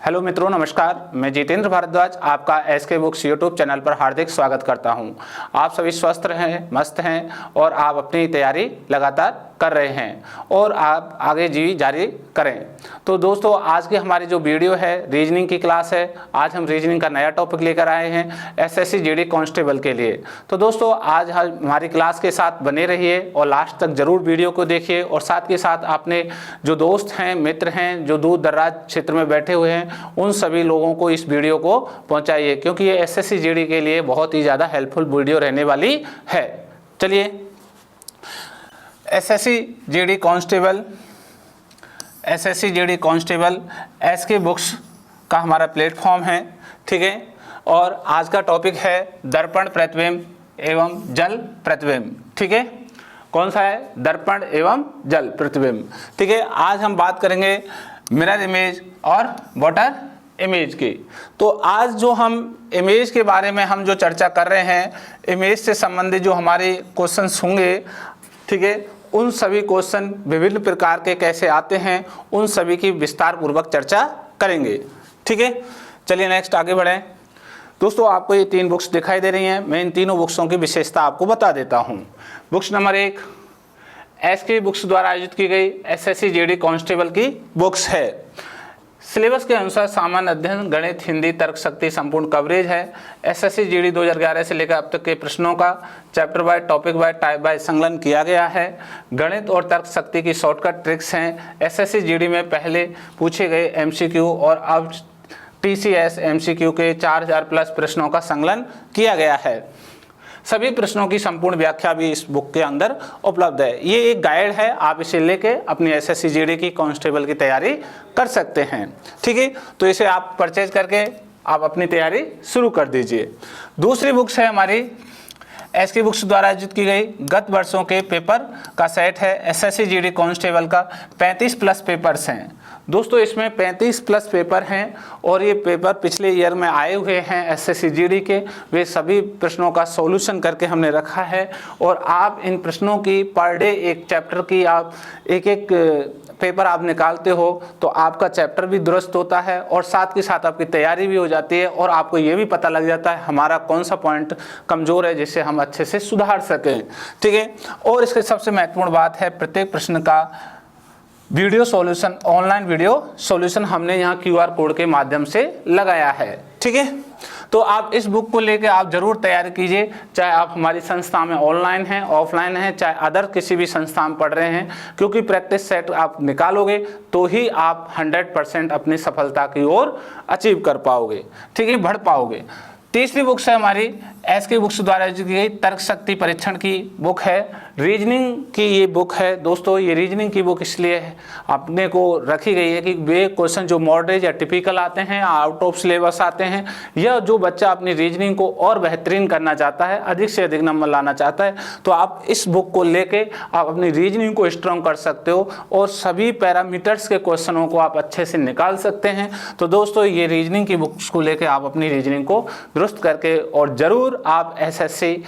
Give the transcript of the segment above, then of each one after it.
Hello मित्रों, नमस्कार। मैं जितेंद्र भारद्वाज आपका एसके बुक्स यूट्यूब चैनल पर हार्दिक स्वागत करता हूं। आप सभी स्वस्थ रहें, मस्त हैं और आप अपनी तैयारी लगातार कर रहे हैं और आप आगे जी जारी करें। तो दोस्तों, आज की हमारी जो वीडियो है रीजनिंग की क्लास है। आज हम रीजनिंग का नया टॉपिक लेकर आए हैं एसएससी जीडी कांस्टेबल के लिए। तो दोस्तों, आज हमारी क्लास के साथ बने रहिए और लास्ट तक जरूर वीडियो को देखिए और साथ के साथ अपने जो दोस्त हैं, मित्र हैं, जो दूर दराज क्षेत्र में बैठे हुए हैं, उन सभी लोगों को इस वीडियो को पहुंचाइए, क्योंकि ये एसएससी जीडी के लिए बहुत ही ज़्यादा हेल्पफुल वीडियो रहने वाली है। चलिए, SSC GD constable SK books का हमारा प्लेटफॉर्म है, ठीक है। और आज का टॉपिक है दर्पण प्रतिबिंब एवं जल प्रतिबिंब, ठीक है। कौन सा है? दर्पण एवं जल प्रतिबिंब, ठीक है। आज हम बात करेंगे मिरर इमेज और वाटर इमेज की। तो आज जो हम इमेज के बारे में हम जो चर्चा कर रहे हैं, इमेज से संबंधित जो हमारे क्वेश्चंस होंगे, ठीक है, उन सभी क्वेश्चन विभिन्न प्रकार के कैसे आते हैं, उन सभी की विस्तार पूर्वक चर्चा करेंगे, ठीक है। चलिए नेक्स्ट आगे बढ़ें। दोस्तों, आपको ये 3 बुक्स दिखाई दे रही हैं। मैं इन तीनों बुक्सों की विशेषता आपको बता देता हूँ। बुक्स नंबर 1 एसके बुक्स द्वारा आयोजित की गई एसएससी जीडी कांस्टेबल की बुक्स है। सिलेबस के अनुसार सामान्य अध्ययन, गणित, हिंदी, तर्क शक्ति संपूर्ण कवरेज है। एसएससी जीडी 2011 से लेकर अब तक के प्रश्नों का chapter by, topic by, type by संकलन किया गया है। गणित और तर्क शक्ति की शॉर्टकट ट्रिक्स हैं। एसएससी जीडी में पहले पूछे गए एमसीक्यू और अब टीसीएस एमसीक्यू के 4000 प्लस प्रश्नों का संकलन किया गया है। सभी प्रश्नों की संपूर्ण व्याख्या भी इस बुक के अंदर उपलब्ध है। ये एक गाइड है, आप इसे लेके अपनी एसएससी जीडी की कांस्टेबल की तैयारी कर सकते हैं, ठीक है। तो इसे आप परचेज करके आप अपनी तैयारी शुरू कर दीजिए। दूसरी बुक्स है हमारी एसके बुक्स द्वारा आयोजित की गई गत वर्षों के पेपर का सेट है। एसएससी जीडी कांस्टेबल का 35 प्लस पेपर्स हैं। दोस्तों, इसमें 35 प्लस पेपर हैं और ये पेपर पिछले ईयर में आए हुए हैं एसएससी जीडी के। वे सभी प्रश्नों का सॉल्यूशन करके हमने रखा है और आप इन प्रश्नों की पर डे एक चैप्टर की आप एक पेपर आप निकालते हो तो आपका चैप्टर भी दुरुस्त होता है और साथ के साथ आपकी तैयारी भी हो जाती है और आपको ये भी पता लग जाता है हमारा कौन सा पॉइंट कमज़ोर है जिससे हम अच्छे से सुधार सकें, ठीक है। और इसके सबसे महत्वपूर्ण बात है, प्रत्येक प्रश्न का video solution, online video solution हमने यहाँ QR कोड के माध्यम से लगाया है, ठीक है। तो आप इस बुक को लेकर आप जरूर तैयारी कीजिए, चाहे आप हमारी संस्था में ऑनलाइन हैं, ऑफलाइन हैं, चाहे अदर किसी भी संस्था में पढ़ रहे हैं, क्योंकि प्रैक्टिस सेट आप निकालोगे तो ही आप 100% अपनी सफलता की ओर अचीव कर पाओगे, ठीक है, बढ़ पाओगे। तीसरी बुक्स है हमारी एसके बुक्स द्वारा आयोजित की गई तर्क शक्ति परीक्षण की बुक है। रीजनिंग की ये बुक है। दोस्तों, ये रीजनिंग की बुक इसलिए अपने को रखी गई है कि वे क्वेश्चन जो मॉडरेट या टिपिकल आते हैं, आउट ऑफ सिलेबस आते हैं, या जो बच्चा अपनी रीजनिंग को और बेहतरीन करना चाहता है, अधिक से अधिक नंबर लाना चाहता है, तो आप इस बुक को लेके आप अपनी रीजनिंग को स्ट्रॉन्ग कर सकते हो और सभी पैरामीटर्स के क्वेश्चनों को आप अच्छे से निकाल सकते हैं। तो दोस्तों, ये रीजनिंग की बुक्स को लेकर आप अपनी रीजनिंग को दुरुस्त करके और जरूर आप एसएससी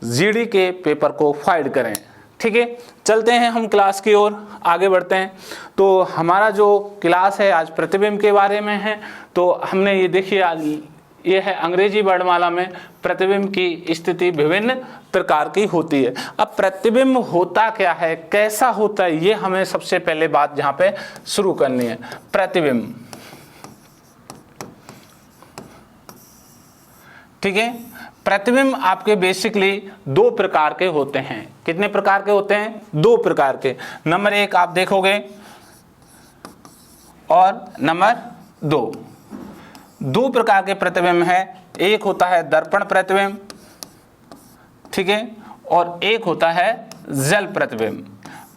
जीडी के पेपर को फाइट करें, ठीक है। चलते हैं हम क्लास की ओर आगे बढ़ते हैं। तो हमारा जो क्लास है आज प्रतिबिंब के बारे में है। तो हमने ये देखिए, आज ये है अंग्रेजी वर्णमाला में प्रतिबिंब की स्थिति विभिन्न प्रकार की होती है। अब प्रतिबिंब होता क्या है, कैसा होता है, ये हमें सबसे पहले बात यहाँ पे शुरू करनी है। प्रतिबिंब, ठीक है। प्रतिबिंब आपके बेसिकली 2 प्रकार के होते हैं। कितने प्रकार के होते हैं? 2 प्रकार के। नंबर 1 आप देखोगे और नंबर 2 प्रकार के प्रतिबिंब है। एक होता है दर्पण प्रतिबिंब, ठीक है, और एक होता है जल प्रतिबिंब।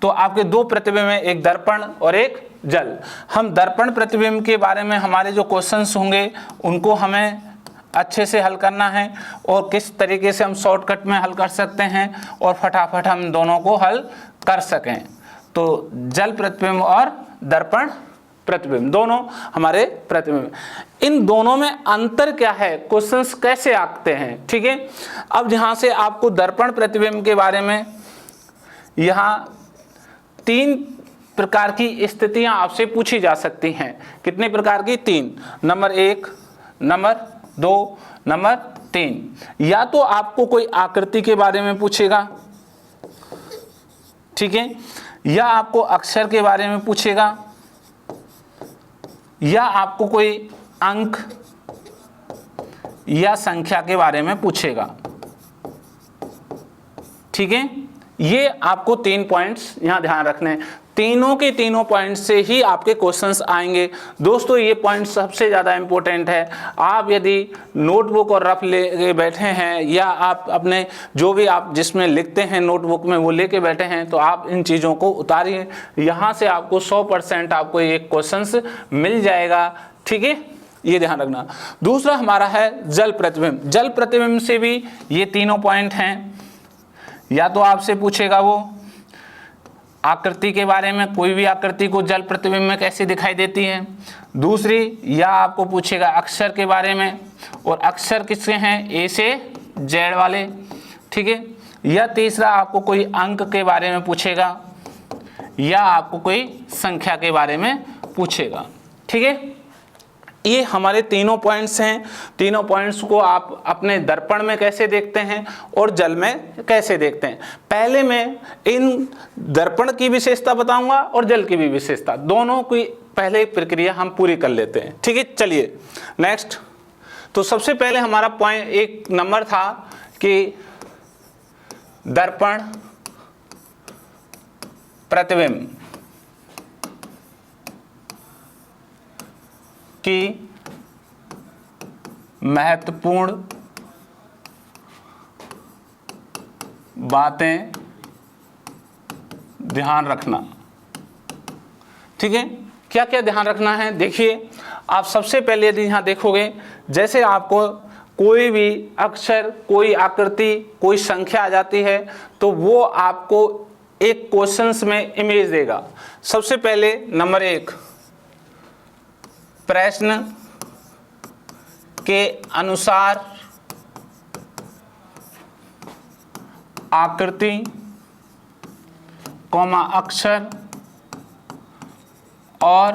तो आपके 2 प्रतिबिंब हैं, एक दर्पण और एक जल। हम दर्पण प्रतिबिंब के बारे में हमारे जो क्वेश्चंस होंगे उनको हमें अच्छे से हल करना है और किस तरीके से हम शॉर्टकट में हल कर सकते हैं और फटाफट हम दोनों को हल कर सकें। तो जल प्रतिबिंब और दर्पण प्रतिबिंब दोनों हमारे प्रतिबिंब। इन दोनों में अंतर क्या है, क्वेश्चंस कैसे आते हैं, ठीक है। अब यहाँ से आपको दर्पण प्रतिबिंब के बारे में यहाँ 3 प्रकार की स्थितियां आपसे पूछी जा सकती हैं। कितने प्रकार की? 3। Number 1, number 2, number 3। या तो आपको कोई आकृति के बारे में पूछेगा, ठीक है, या आपको अक्षर के बारे में पूछेगा, या आपको कोई अंक या संख्या के बारे में पूछेगा, ठीक है। ये आपको 3 पॉइंट्स यहां ध्यान रखने हैं। तीनों के तीनों पॉइंट्स से ही आपके क्वेश्चंस आएंगे। दोस्तों ये पॉइंट सबसे ज़्यादा इंपॉर्टेंट है। आप यदि नोटबुक और रफ ले बैठे हैं, या आप अपने जो भी आप जिसमें लिखते हैं नोटबुक में वो लेके बैठे हैं, तो आप इन चीज़ों को उतारिए। यहाँ से आपको 100% आपको ये क्वेश्चंस मिल जाएगा, ठीक है, ये ध्यान रखना। दूसरा हमारा है जल प्रतिबिंब। जल प्रतिबिंब से भी ये तीनों पॉइंट हैं। या तो आपसे पूछेगा वो आकृति के बारे में, कोई भी आकृति को जल प्रतिबिंब में कैसे दिखाई देती है। दूसरी, या आपको पूछेगा अक्षर के बारे में, और अक्षर किसके हैं? ए से जेड वाले, ठीक है। या तीसरा आपको कोई अंक के बारे में पूछेगा, या आपको कोई संख्या के बारे में पूछेगा, ठीक है। ये हमारे तीनों पॉइंट्स हैं। तीनों पॉइंट्स को आप अपने दर्पण में कैसे देखते हैं और जल में कैसे देखते हैं। पहले मैं इन दर्पण की विशेषता बताऊंगा और जल की भी विशेषता, दोनों की पहले प्रक्रिया हम पूरी कर लेते हैं, ठीक है। चलिए नेक्स्ट। तो सबसे पहले हमारा पॉइंट 1 नंबर था कि दर्पण प्रतिबिंब की महत्वपूर्ण बातें ध्यान रखना, ठीक है। क्या क्या ध्यान रखना है? देखिए, आप सबसे पहले यदि यहाँ देखोगे, जैसे आपको कोई भी अक्षर, कोई आकृति, कोई संख्या आ जाती है, तो वो आपको एक क्वेश्चंस में इमेज देगा। सबसे पहले नंबर 1, प्रश्न के अनुसार आकृति, कॉमा अक्षर और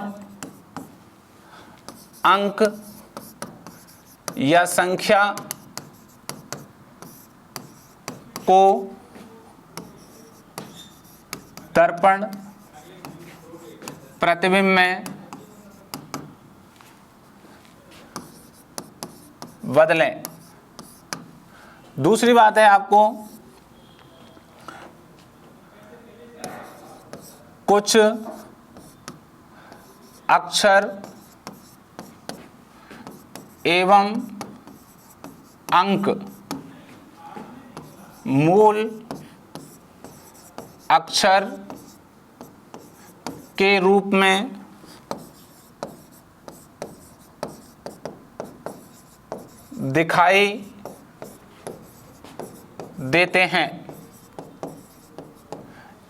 अंक या संख्या को दर्पण प्रतिबिंब में बदलें। दूसरी बात है, आपको कुछ अक्षर एवं अंक मूल अक्षर के रूप में दिखाई देते हैं।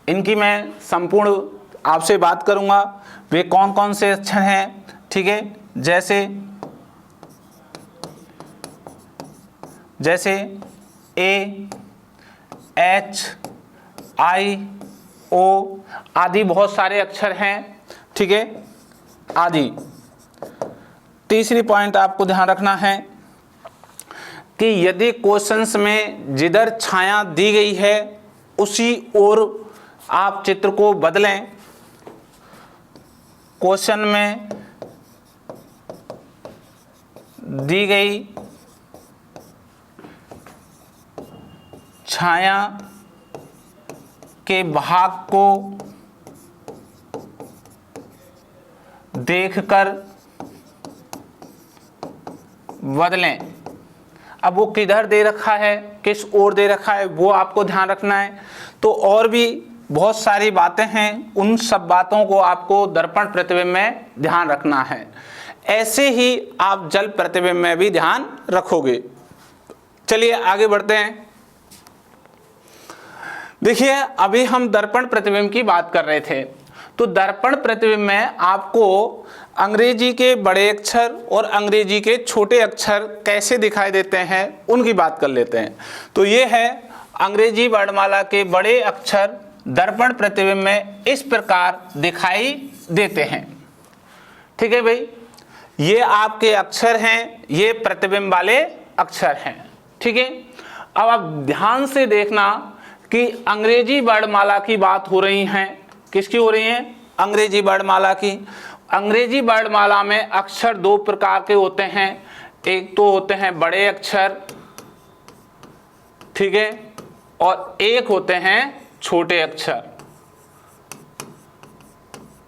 इनकी मैं संपूर्ण आपसे बात करूंगा, वे कौन कौन से अक्षर हैं, ठीक है। जैसे ए, एच, आई, ओ आदि बहुत सारे अक्षर हैं, ठीक है, आदि। तीसरी पॉइंट आपको ध्यान रखना है कि यदि क्वेश्चंस में जिधर छाया दी गई है उसी ओर आप चित्र को बदलें। क्वेश्चन में दी गई छाया के भाग को देखकर बदलें। अब वो किधर दे रखा है, किस ओर दे रखा है, वो आपको ध्यान रखना है। तो और भी बहुत सारी बातें हैं, उन सब बातों को आपको दर्पण प्रतिबिंब में ध्यान रखना है। ऐसे ही आप जल प्रतिबिंब में भी ध्यान रखोगे। चलिए आगे बढ़ते हैं। देखिए, अभी हम दर्पण प्रतिबिंब की बात कर रहे थे, तो दर्पण प्रतिबिंब में आपको अंग्रेजी के बड़े अक्षर और अंग्रेजी के छोटे अक्षर कैसे दिखाई देते हैं उनकी बात कर लेते हैं। तो ये है अंग्रेजी वर्णमाला के बड़े अक्षर दर्पण प्रतिबिंब में इस प्रकार दिखाई देते हैं। ठीक है भाई, ये आपके अक्षर हैं, ये प्रतिबिंब वाले अक्षर हैं। ठीक है, अब आप ध्यान से देखना कि अंग्रेजी वर्णमाला की बात हो रही है। किसकी हो रही है? अंग्रेजी वर्णमाला की। अंग्रेजी वर्णमाला में अक्षर दो प्रकार के होते हैं, एक तो होते हैं बड़े अक्षर, ठीक है, और एक होते हैं छोटे अक्षर।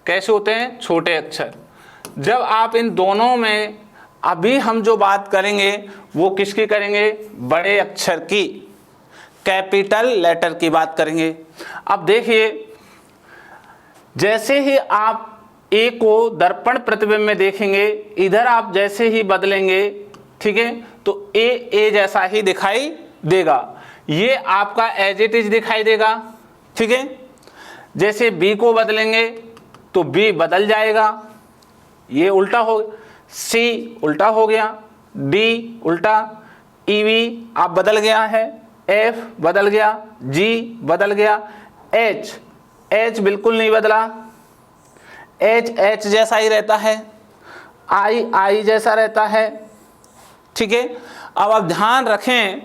कैसे होते हैं? छोटे अक्षर। जब आप इन दोनों में, अभी हम जो बात करेंगे वो किसकी करेंगे? बड़े अक्षर की, कैपिटल लेटर की बात करेंगे। अब देखिए, जैसे ही आप ए को दर्पण प्रतिबिंब में देखेंगे, इधर आप जैसे ही बदलेंगे, ठीक है, तो ए जैसा ही दिखाई देगा। ये आपका एज इट इज दिखाई देगा। ठीक है, जैसे बी को बदलेंगे तो बी बदल जाएगा, ये उल्टा हो, सी उल्टा हो गया, डी उल्टा, ईवी आप बदल गया है, एफ बदल गया, जी बदल गया, एच बिल्कुल नहीं बदला, एच जैसा ही रहता है, आई जैसा रहता है। ठीक है, अब आप ध्यान रखें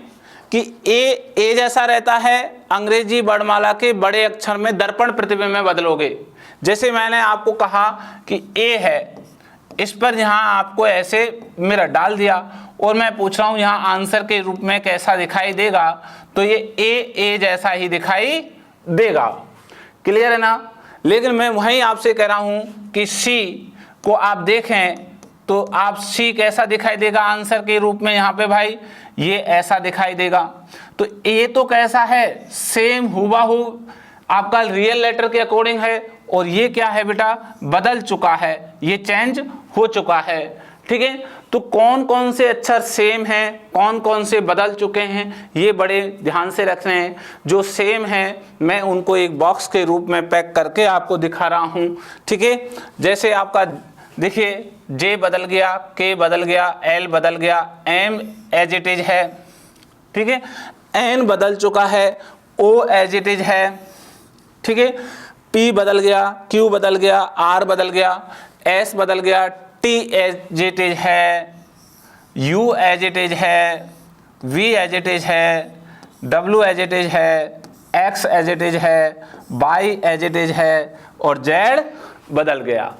कि ए जैसा रहता है, अंग्रेजी वर्णमाला के बड़े अक्षर में दर्पण प्रतिबिंब में बदलोगे। जैसे मैंने आपको कहा कि ए है, इस पर यहाँ आपको ऐसे मिरर डाल दिया और मैं पूछ रहा हूँ यहाँ आंसर के रूप में कैसा दिखाई देगा, तो ये ए जैसा ही दिखाई देगा। क्लियर है ना? लेकिन मैं वहीं आपसे कह रहा हूँ कि सी को आप देखें तो आप सी कैसा दिखाई देगा आंसर के रूप में? यहाँ पे भाई ये ऐसा दिखाई देगा। तो ए तो कैसा है? सेम हुबहू आपका रियल लेटर के अकॉर्डिंग है, और ये क्या है बेटा? बदल चुका है, ये चेंज हो चुका है। ठीक है, तो कौन कौन से अक्षर सेम हैं, कौन कौन से बदल चुके हैं, ये बड़े ध्यान से रखने हैं। जो सेम हैं मैं उनको एक बॉक्स के रूप में पैक करके आपको दिखा रहा हूँ। ठीक है, जैसे आपका देखिए जे बदल गया, के बदल गया, एल बदल गया, एम एज इट इज है। ठीक है, एन बदल चुका है, ओ एज इट इज है। ठीक है, पी बदल गया, क्यू बदल गया, आर बदल गया, एस बदल गया, टी एज इट इज है, यू एज इट इज है, वी एज इट इज है, डब्ल्यू एज इट इज है, एक्स एज इट इज है, वाई एज इट इज है, और जेड बदल गया।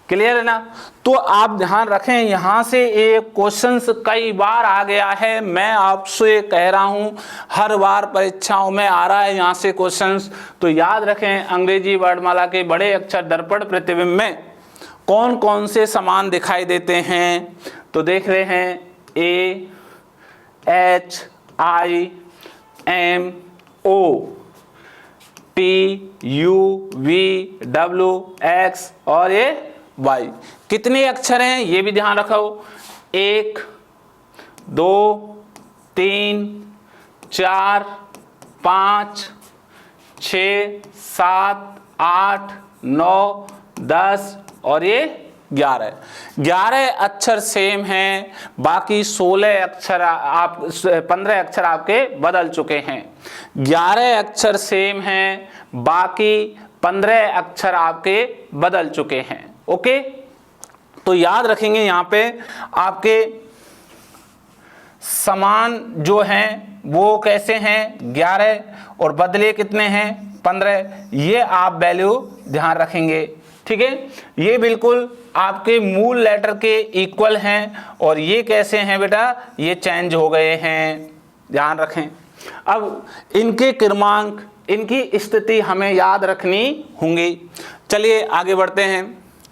क्लियर है ना? तो आप ध्यान रखें, यहाँ से एक क्वेश्चंस कई बार आ गया है, मैं आपसे कह रहा हूँ हर बार परीक्षाओं में आ रहा है यहाँ से क्वेश्चंस। तो याद रखें, अंग्रेजी वर्णमाला के बड़े अक्षर दर्पण प्रतिबिंब में कौन कौन से समान दिखाई देते हैं? तो देख रहे हैं A, H, I, M, O, P, U, V, W, X और ये वाई। कितने अक्षर हैं ये भी ध्यान रखो। 1, 2, 3, 4, 5, 6, 7, 8, 9, 10 और ये 11 अक्षर सेम हैं। बाकी 16 अक्षर 15 अक्षर आपके बदल चुके हैं। 11 अक्षर सेम हैं, बाकी 15 अक्षर आपके बदल चुके हैं। ओके, तो याद रखेंगे यहाँ पे आपके समान जो हैं वो कैसे हैं? 11 और बदले कितने हैं? 15। ये आप वैल्यू ध्यान रखेंगे। ठीक है, ये बिल्कुल आपके मूल लेटर के इक्वल हैं, और ये कैसे हैं बेटा? ये चेंज हो गए हैं, ध्यान रखें। अब इनके क्रमांक, इनकी स्थिति हमें याद रखनी होंगी। चलिए आगे बढ़ते हैं।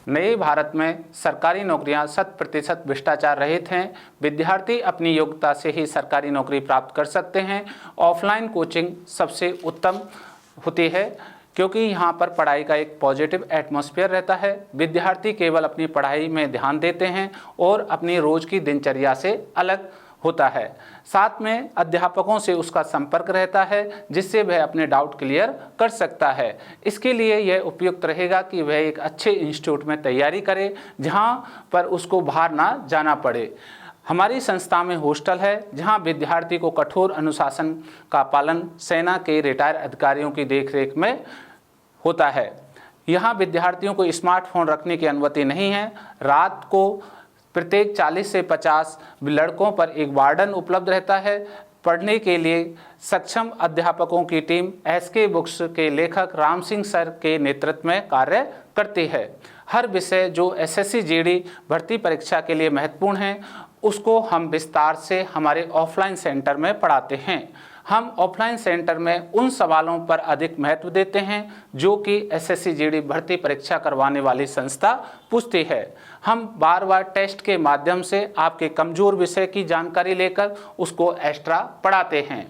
नए भारत में सरकारी नौकरियां 100% भ्रष्टाचार रहित हैं। विद्यार्थी अपनी योग्यता से ही सरकारी नौकरी प्राप्त कर सकते हैं। ऑफलाइन कोचिंग सबसे उत्तम होती है, क्योंकि यहाँ पर पढ़ाई का एक पॉजिटिव एटमॉस्फेयर रहता है। विद्यार्थी केवल अपनी पढ़ाई में ध्यान देते हैं और अपनी रोज़ की दिनचर्या से अलग होता है। साथ में अध्यापकों से उसका संपर्क रहता है, जिससे वह अपने डाउट क्लियर कर सकता है। इसके लिए यह उपयुक्त रहेगा कि वह एक अच्छे इंस्टीट्यूट में तैयारी करे, जहाँ पर उसको बाहर ना जाना पड़े। हमारी संस्था में हॉस्टल है, जहां विद्यार्थी को कठोर अनुशासन का पालन सेना के रिटायर अधिकारियों की देखरेख में होता है। यहाँ विद्यार्थियों को स्मार्टफोन रखने की अनुमति नहीं है। रात को प्रत्येक 40 से 50 लड़कों पर एक वार्डन उपलब्ध रहता है। पढ़ने के लिए सक्षम अध्यापकों की टीम एसके बुक्स के लेखक राम सिंह सर के नेतृत्व में कार्य करती है। हर विषय जो एसएससी जीडी भर्ती परीक्षा के लिए महत्वपूर्ण है उसको हम विस्तार से हमारे ऑफलाइन सेंटर में पढ़ाते हैं। हम ऑफलाइन सेंटर में उन सवालों पर अधिक महत्व देते हैं जो कि एसएससी जीडी भर्ती परीक्षा करवाने वाली संस्था पूछती है। हम बार बार टेस्ट के माध्यम से आपके कमज़ोर विषय की जानकारी लेकर उसको एक्स्ट्रा पढ़ाते हैं।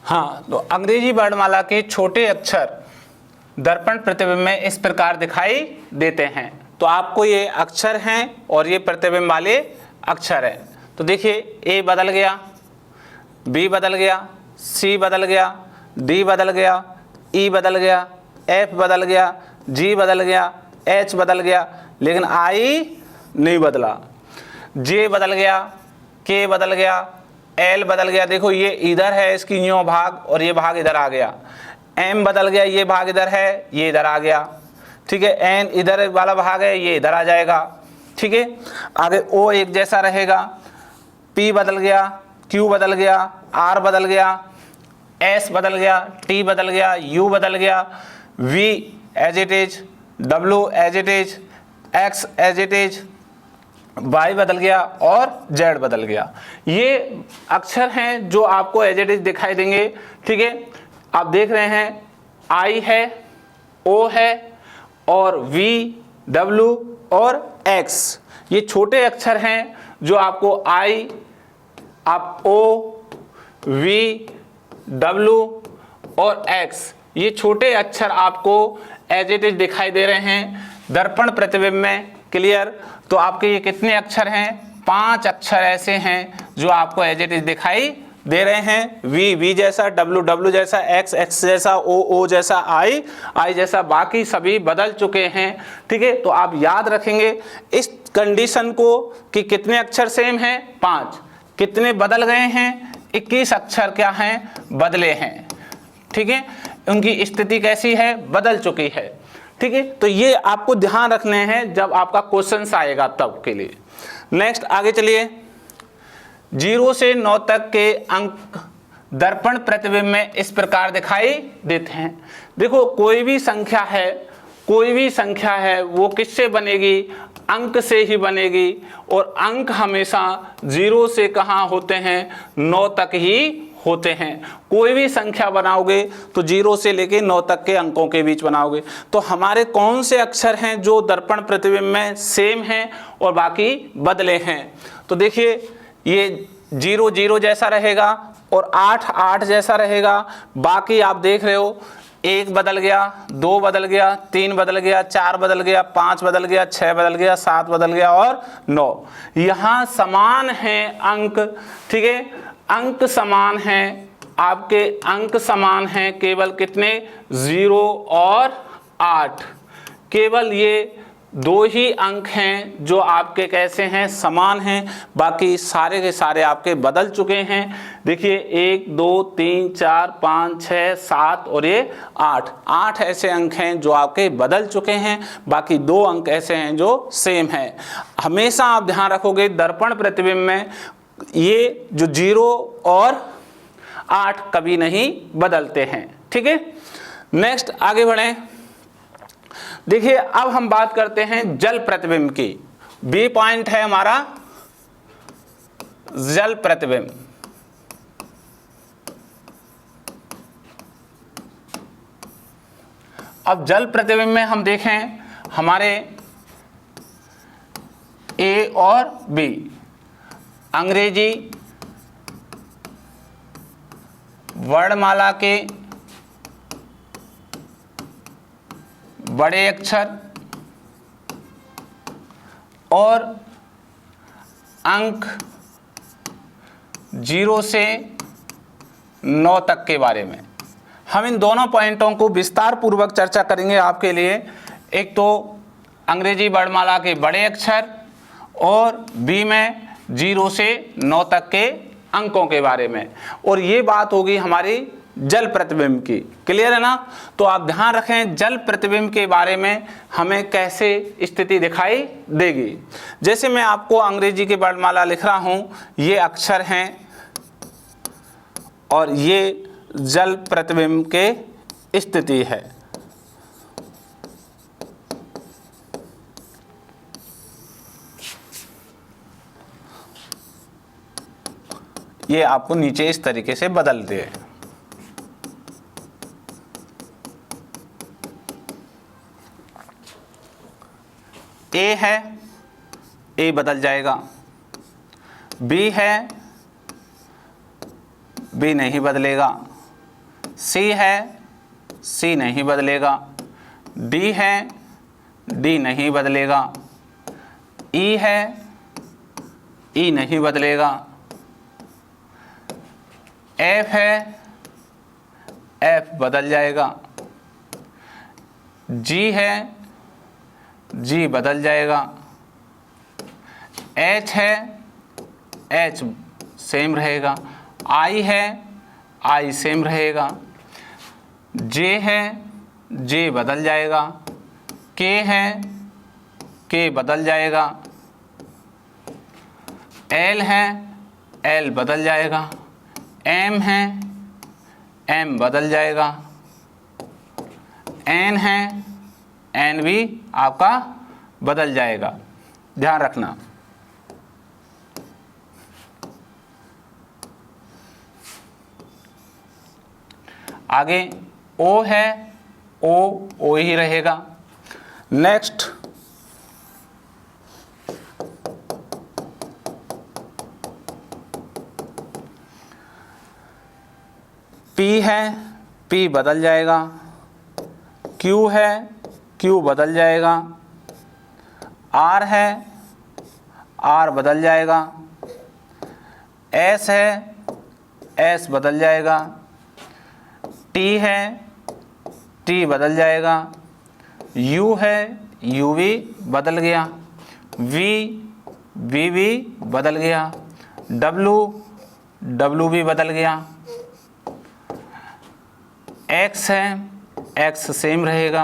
हाँ, तो अंग्रेजी वर्णमाला के छोटे अक्षर दर्पण प्रतिबिंब में इस प्रकार दिखाई देते हैं। तो आपको ये अक्षर हैं और ये प्रतिबिंब वाले अक्षर हैं। तो देखिए ए बदल गया, बी बदल गया, सी बदल गया, डी बदल गया, ई बदल गया, एफ बदल गया, जी बदल गया, एच बदल गया, लेकिन आई नहीं बदला। जे बदल गया, के बदल गया, एल बदल गया। देखो ये इधर है इसकी न्यू भाग और ये भाग इधर आ गया। एम बदल गया, ये भाग इधर है, ये इधर आ गया। ठीक है, एन इधर वाला भाग है, ये इधर आ जाएगा। ठीक है, आगे ओ एक जैसा रहेगा। पी बदल गया, क्यू बदल गया, आर बदल गया, एस बदल गया, टी बदल गया, यू बदल गया, V as it is, W as it is, X as it is, Y बदल गया और जेड बदल गया। ये अक्षर हैं जो आपको एज इट इज दिखाई देंगे। ठीक है, आप देख रहे हैं आई है, ओ है और वी, डब्ल्यू और एक्स। ये छोटे अक्षर हैं जो आपको आई, आप ओ, वी, डब्ल्यू और एक्स, ये छोटे अक्षर आपको एज इट इज दिखाई दे रहे हैं दर्पण प्रतिबिंब में। क्लियर? तो आपके ये कितने अक्षर हैं? 5 अक्षर ऐसे हैं जो आपको एज इट इज दिखाई दे रहे हैं। वी, वी जैसा, डब्ल्यू, डब्ल्यू जैसा, एक्स, एक्स जैसा, ओ, ओ जैसा, आई, आई जैसा, बाकी सभी बदल चुके हैं। ठीक है, तो आप याद रखेंगे इस कंडीशन को कि कितने अक्षर सेम हैं? 5। कितने बदल गए हैं? 21 अक्षर क्या हैं? बदले हैं। ठीक है, उनकी स्थिति कैसी है? बदल चुकी है। ठीक है, तो ये आपको ध्यान रखने हैं जब आपका क्वेश्चन आएगा तब के लिए। नेक्स्ट आगे चलिए। 0 से 9 तक के अंक दर्पण प्रतिबिंब में इस प्रकार दिखाई देते हैं। देखो कोई भी संख्या है वो किससे बनेगी? अंक से ही बनेगी। और अंक हमेशा 0 से कहाँ होते हैं? 9 तक ही होते हैं। कोई भी संख्या बनाओगे तो 0 से लेके 9 तक के अंकों के बीच बनाओगे। तो हमारे कौन से अक्षर हैं जो दर्पण प्रतिबिंब में सेम हैं और बाकी बदले हैं? तो देखिए ये 0 0 जैसा रहेगा और 8 8 जैसा रहेगा। बाकी आप देख रहे हो 1 बदल गया, 2 बदल गया, 3 बदल गया, 4 बदल गया, 5 बदल गया, 6 बदल गया, 7 बदल गया और 9। यहाँ समान हैं अंक। ठीक है, अंक समान हैं, आपके अंक समान हैं। केवल कितने? 0 और 8। केवल ये दो ही अंक हैं जो आपके कैसे हैं, समान हैं, बाकी सारे के सारे आपके बदल चुके हैं। देखिए 1 2 3 4 5 6 7 और ये 8 ऐसे अंक हैं जो आपके बदल चुके हैं, बाकी 2 अंक ऐसे हैं जो सेम हैं। हमेशा आप ध्यान रखोगे दर्पण प्रतिबिंब में ये जो 0 और 8 कभी नहीं बदलते हैं। ठीक है, नेक्स्ट आगे बढ़ें। देखिए अब हम बात करते हैं जल प्रतिबिंब की। बी पॉइंट है हमारा जल प्रतिबिंब। अब जल प्रतिबिंब में हम देखें हमारे ए और बी, अंग्रेजी वर्णमाला के बड़े अक्षर और अंक 0 से 9 तक के बारे में हम इन दोनों पॉइंटों को विस्तार पूर्वक चर्चा करेंगे आपके लिए। एक तो अंग्रेजी वर्णमाला के बड़े अक्षर और बी में 0 से 9 तक के अंकों के बारे में, और ये बात होगी हमारी जल प्रतिबिंब की। क्लियर है ना? तो आप ध्यान रखें जल प्रतिबिंब के बारे में हमें कैसे स्थिति दिखाई देगी। जैसे मैं आपको अंग्रेजी की वर्णमाला लिख रहा हूं, ये अक्षर हैं और ये जल प्रतिबिंब के स्थिति है। ये आपको नीचे इस तरीके से बदल दे। ए है, ए बदल जाएगा। बी है, बी नहीं बदलेगा। सी है, सी नहीं बदलेगा। डी है, डी नहीं बदलेगा। ई है, ई नहीं बदलेगा। एफ है, एफ बदल जाएगा। जी है, जी बदल जाएगा। एच है, एच सेम रहेगा। आई है, आई सेम रहेगा। जे है, जे बदल जाएगा। के है, के बदल जाएगा। एल है, एल बदल जाएगा। एम है, एम बदल जाएगा। एन है, एन भी आपका बदल जाएगा, ध्यान रखना। आगे ओ है, ओ ही रहेगा। नेक्स्ट पी है, पी बदल जाएगा। क्यू है, क्यू बदल जाएगा। आर है, आर बदल जाएगा। एस है, एस बदल जाएगा। टी है, टी बदल जाएगा। यू है, यू भी बदल गया। वी, वी भी बदल गया। डब्लू, डब्लू भी बदल गया। एक्स है, एक्स सेम रहेगा।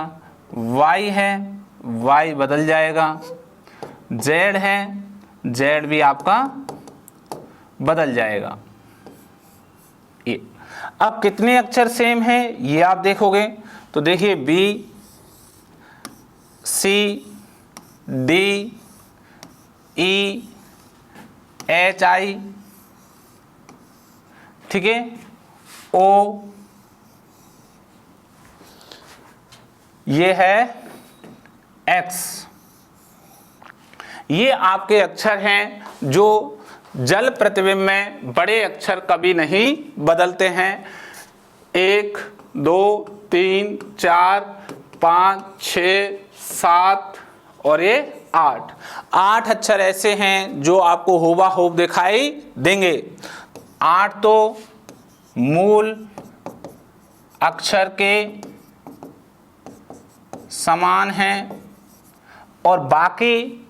वाई है, वाई बदल जाएगा। जेड है, जेड भी आपका बदल जाएगा। ये अब कितने अक्षर सेम हैं ये आप देखोगे तो देखिए B, C, D, E, H, आई, ठीक है, ओ, ये है एक्स। ये आपके अक्षर हैं जो जल प्रतिबिंब में बड़े अक्षर कभी नहीं बदलते हैं। 1 2 3 4 5 6 7 और ये 8 अक्षर ऐसे हैं जो आपको हुबहू दिखाई देंगे। 8 तो मूल अक्षर के समान हैं और बाकी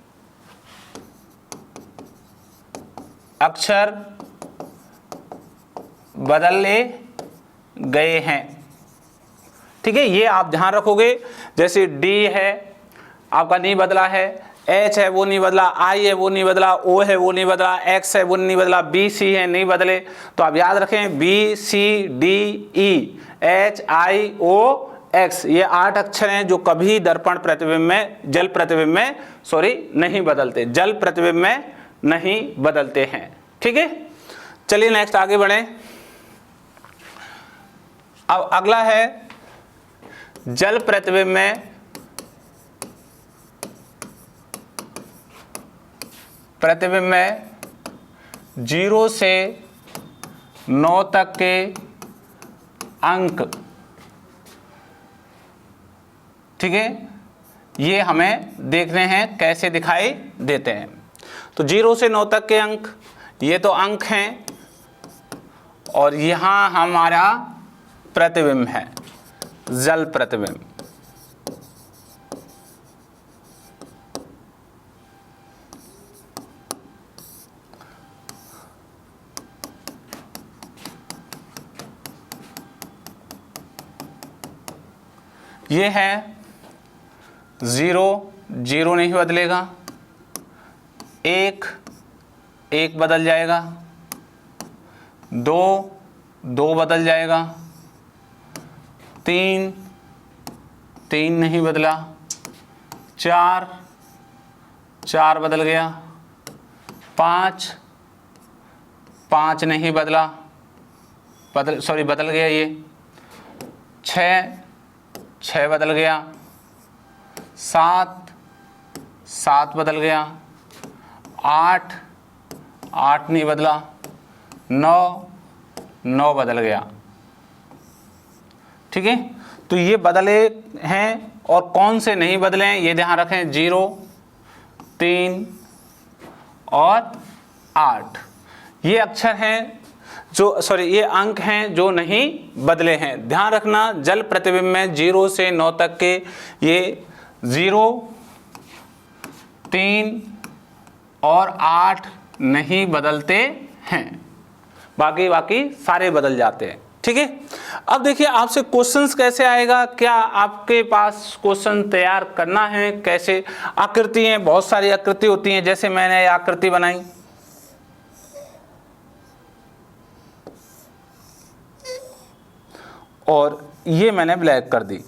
अक्षर बदले गए हैं। ठीक है, ये आप ध्यान रखोगे। जैसे डी है आपका नहीं बदला है, एच है वो नहीं बदला, आई है वो नहीं बदला, ओ है वो नहीं बदला, एक्स है वो नहीं बदला, बी सी है नहीं बदले। तो आप याद रखें B C D E H I O X, ये 8 अक्षर हैं जो कभी दर्पण प्रतिबिंब में, जल प्रतिबिंब में नहीं बदलते, जल प्रतिबिंब में नहीं बदलते हैं। ठीक है, चलिए नेक्स्ट आगे बढ़ें। अब अगला है जल प्रतिबिंब में प्रतिबिंब में 0 से 9 तक के अंक। ठीक है, ये हमें देखने हैं कैसे दिखाई देते हैं। तो 0 से 9 तक के अंक, ये तो अंक हैं और यहाँ हमारा प्रतिबिंब है, जल प्रतिबिंब। ये है 0, 0 नहीं बदलेगा, 1, 1 बदल जाएगा, 2, 2 बदल जाएगा, 3, 3 नहीं बदला, 4, 4 बदल गया, 5, 5 नहीं बदला, बदल गया ये, 6, 6 बदल गया, 7, 7 बदल गया, 8, 8 नहीं बदला, 9, 9 बदल गया। ठीक है, तो ये बदले हैं और कौन से नहीं बदले हैं ये ध्यान रखें, 0, 3 और 8 ये अक्षर हैं जो ये अंक हैं जो नहीं बदले हैं। ध्यान रखना जल प्रतिबिंब में 0 से 9 तक के ये 0, 3 और 8 नहीं बदलते हैं, बाकी सारे बदल जाते हैं। ठीक है, अब देखिए आपसे क्वेश्चंस कैसे आएगा, क्या आपके पास क्वेश्चन तैयार करना है, कैसे आकृति हैं, बहुत सारी आकृति होती हैं, जैसे मैंने आकृति बनाई, और ये मैंने ब्लैक कर दी।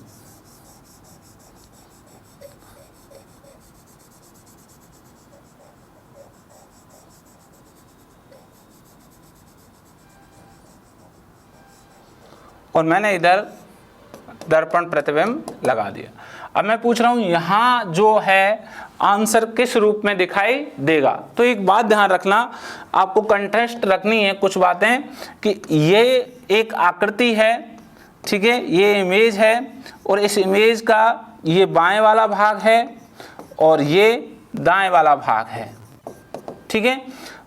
और मैंने इधर दर्पण प्रतिबिंब लगा दिया। अब मैं पूछ रहा हूं यहां जो है आंसर किस रूप में दिखाई देगा। तो एक बात ध्यान रखना, आपको कंटेस्ट रखनी है कुछ बातें, कि ये एक आकृति है, ठीक है, ये इमेज है और इस इमेज का ये बाएं वाला भाग है और ये दाएं वाला भाग है। ठीक है,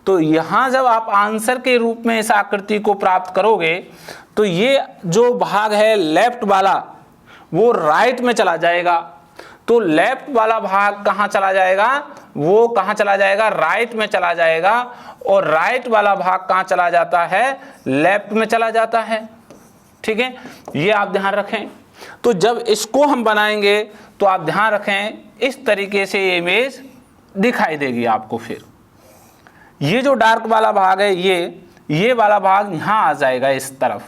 तो यहाँ जब आप आंसर के रूप में इस आकृति को प्राप्त करोगे तो ये जो भाग है लेफ्ट वाला वो राइट में चला जाएगा। तो लेफ्ट वाला भाग कहाँ चला जाएगा, वो कहाँ चला जाएगा, राइट में चला जाएगा। और राइट वाला भाग कहाँ चला जाता है, लेफ्ट में चला जाता है। ठीक है, ये आप ध्यान रखें। तो जब इसको हम बनाएंगे तो आप ध्यान रखें इस तरीके से ये इमेज दिखाई देगी आपको। फिर ये जो डार्क वाला भाग है ये वाला भाग यहाँ आ जाएगा इस तरफ,